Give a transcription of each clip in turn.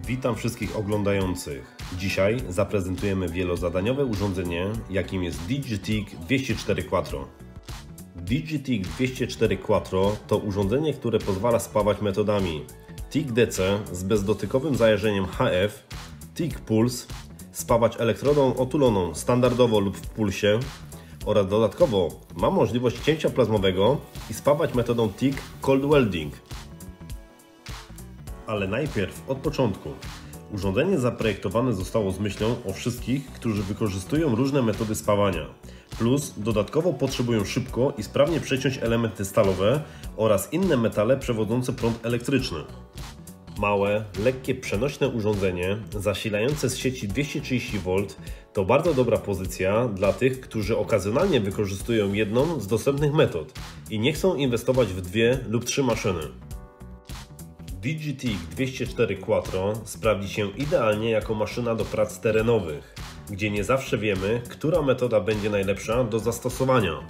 Witam wszystkich oglądających. Dzisiaj zaprezentujemy wielozadaniowe urządzenie, jakim jest DigiTIG 204 Quattro. DigiTIG 204 Quattro to urządzenie, które pozwala spawać metodami TIG-DC z bezdotykowym zajarzeniem HF, TIG-Puls, spawać elektrodą otuloną standardowo lub w pulsie oraz dodatkowo ma możliwość cięcia plazmowego i spawać metodą TIG Cold Welding. Ale najpierw od początku. Urządzenie zaprojektowane zostało z myślą o wszystkich, którzy wykorzystują różne metody spawania. Plus dodatkowo potrzebują szybko i sprawnie przeciąć elementy stalowe oraz inne metale przewodzące prąd elektryczny. Małe, lekkie, przenośne urządzenie zasilające z sieci 230V to bardzo dobra pozycja dla tych, którzy okazjonalnie wykorzystują jedną z dostępnych metod i nie chcą inwestować w 2 lub 3 maszyny. DigiTIG 204 Quattro sprawdzi się idealnie jako maszyna do prac terenowych, gdzie nie zawsze wiemy, która metoda będzie najlepsza do zastosowania.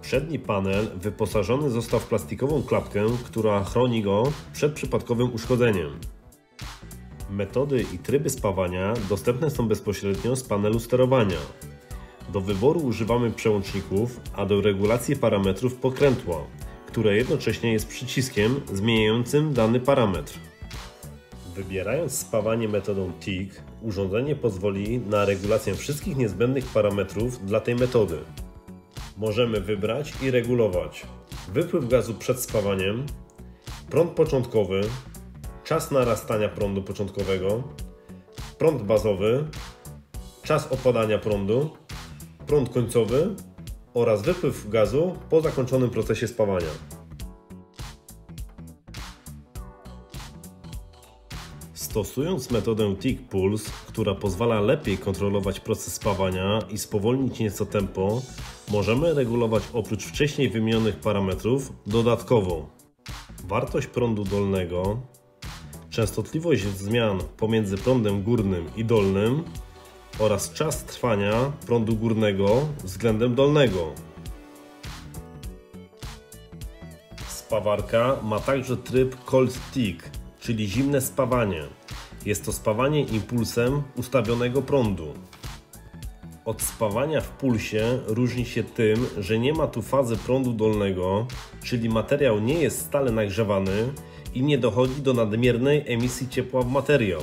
Przedni panel wyposażony został w plastikową klapkę, która chroni go przed przypadkowym uszkodzeniem. Metody i tryby spawania dostępne są bezpośrednio z panelu sterowania. Do wyboru używamy przełączników, a do regulacji parametrów pokrętła, które jednocześnie jest przyciskiem zmieniającym dany parametr. Wybierając spawanie metodą TIG, urządzenie pozwoli na regulację wszystkich niezbędnych parametrów dla tej metody. Możemy wybrać i regulować wypływ gazu przed spawaniem, prąd początkowy, czas narastania prądu początkowego, prąd bazowy, czas opadania prądu, prąd końcowy oraz wypływ gazu po zakończonym procesie spawania. Stosując metodę TIG-Puls, która pozwala lepiej kontrolować proces spawania i spowolnić nieco tempo, możemy regulować oprócz wcześniej wymienionych parametrów dodatkowo wartość prądu dolnego, częstotliwość zmian pomiędzy prądem górnym i dolnym oraz czas trwania prądu górnego względem dolnego. Spawarka ma także tryb Cold TIG, czyli zimne spawanie. Jest to spawanie impulsem ustawionego prądu. Od spawania w pulsie różni się tym, że nie ma tu fazy prądu dolnego, czyli materiał nie jest stale nagrzewany i nie dochodzi do nadmiernej emisji ciepła w materiał.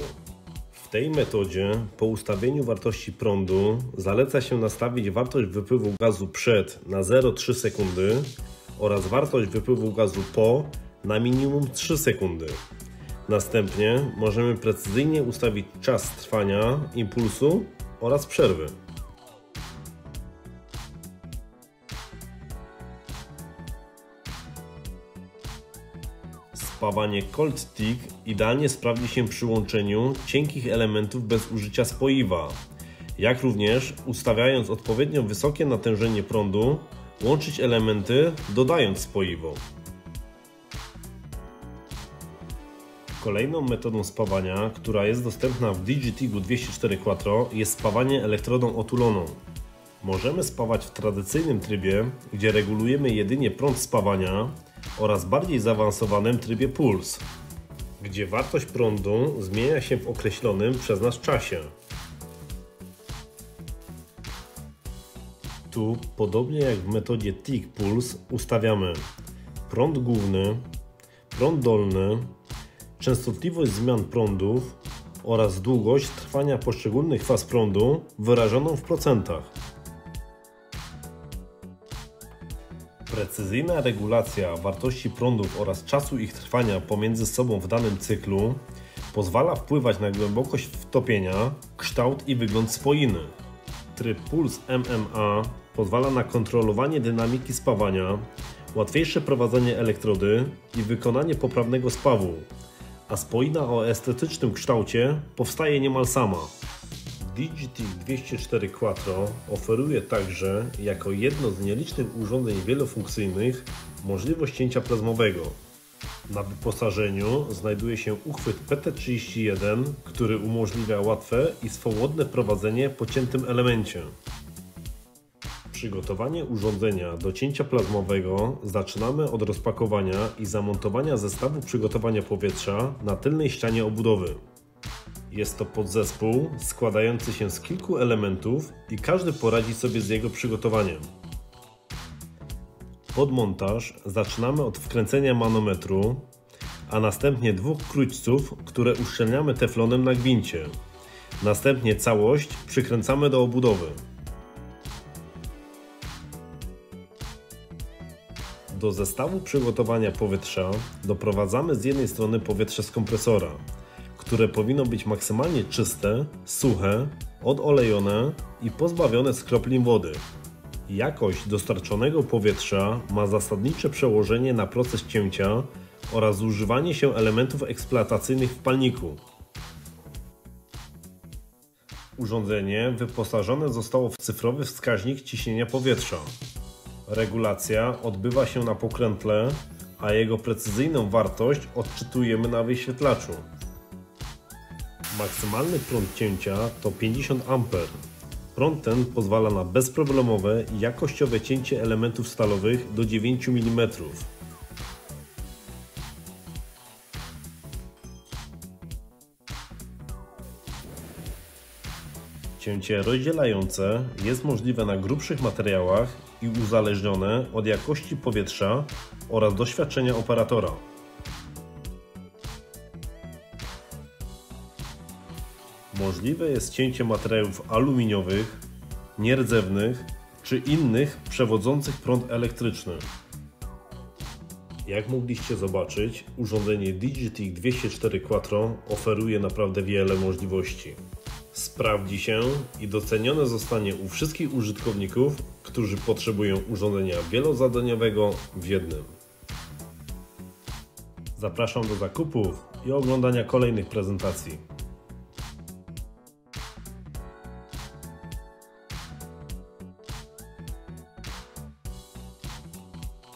W tej metodzie po ustawieniu wartości prądu zaleca się nastawić wartość wypływu gazu przed na 0,3 sekundy oraz wartość wypływu gazu po na minimum 3 sekundy. Następnie możemy precyzyjnie ustawić czas trwania impulsu oraz przerwy. Spawanie Cold TIG idealnie sprawdzi się przy łączeniu cienkich elementów bez użycia spoiwa, jak również ustawiając odpowiednio wysokie natężenie prądu, łączyć elementy dodając spoiwo. Kolejną metodą spawania, która jest dostępna w DigiTIG 204 Quattro, jest spawanie elektrodą otuloną. Możemy spawać w tradycyjnym trybie, gdzie regulujemy jedynie prąd spawania, oraz bardziej zaawansowanym trybie Puls, gdzie wartość prądu zmienia się w określonym przez nas czasie. Tu, podobnie jak w metodzie TIG-Puls, ustawiamy prąd główny, prąd dolny, częstotliwość zmian prądów oraz długość trwania poszczególnych faz prądu wyrażoną w procentach. Precyzyjna regulacja wartości prądów oraz czasu ich trwania pomiędzy sobą w danym cyklu pozwala wpływać na głębokość wtopienia, kształt i wygląd spoiny. Tryb Puls MMA pozwala na kontrolowanie dynamiki spawania, łatwiejsze prowadzenie elektrody i wykonanie poprawnego spawu, a spoina o estetycznym kształcie powstaje niemal sama. DigiTIG 204 Quattro oferuje także, jako jedno z nielicznych urządzeń wielofunkcyjnych, możliwość cięcia plazmowego. Na wyposażeniu znajduje się uchwyt PT31, który umożliwia łatwe i swobodne prowadzenie po ciętym elemencie. Przygotowanie urządzenia do cięcia plazmowego zaczynamy od rozpakowania i zamontowania zestawu przygotowania powietrza na tylnej ścianie obudowy. Jest to podzespół składający się z kilku elementów i każdy poradzi sobie z jego przygotowaniem. Pod montaż zaczynamy od wkręcenia manometru, a następnie dwóch krójców, które uszczelniamy teflonem na gwincie. Następnie całość przykręcamy do obudowy. Do zestawu przygotowania powietrza doprowadzamy z jednej strony powietrze z kompresora, które powinno być maksymalnie czyste, suche, odolejone i pozbawione skroplin wody. Jakość dostarczonego powietrza ma zasadnicze przełożenie na proces cięcia oraz zużywanie się elementów eksploatacyjnych w palniku. Urządzenie wyposażone zostało w cyfrowy wskaźnik ciśnienia powietrza. Regulacja odbywa się na pokrętle, a jego precyzyjną wartość odczytujemy na wyświetlaczu. Maksymalny prąd cięcia to 50 A. Prąd ten pozwala na bezproblemowe i jakościowe cięcie elementów stalowych do 9 mm. Cięcie rozdzielające jest możliwe na grubszych materiałach i uzależnione od jakości powietrza oraz doświadczenia operatora. Możliwe jest cięcie materiałów aluminiowych, nierdzewnych czy innych przewodzących prąd elektryczny. Jak mogliście zobaczyć, urządzenie Digitic 204 Quattro oferuje naprawdę wiele możliwości. Sprawdzi się i docenione zostanie u wszystkich użytkowników, którzy potrzebują urządzenia wielozadaniowego w jednym. Zapraszam do zakupów i oglądania kolejnych prezentacji.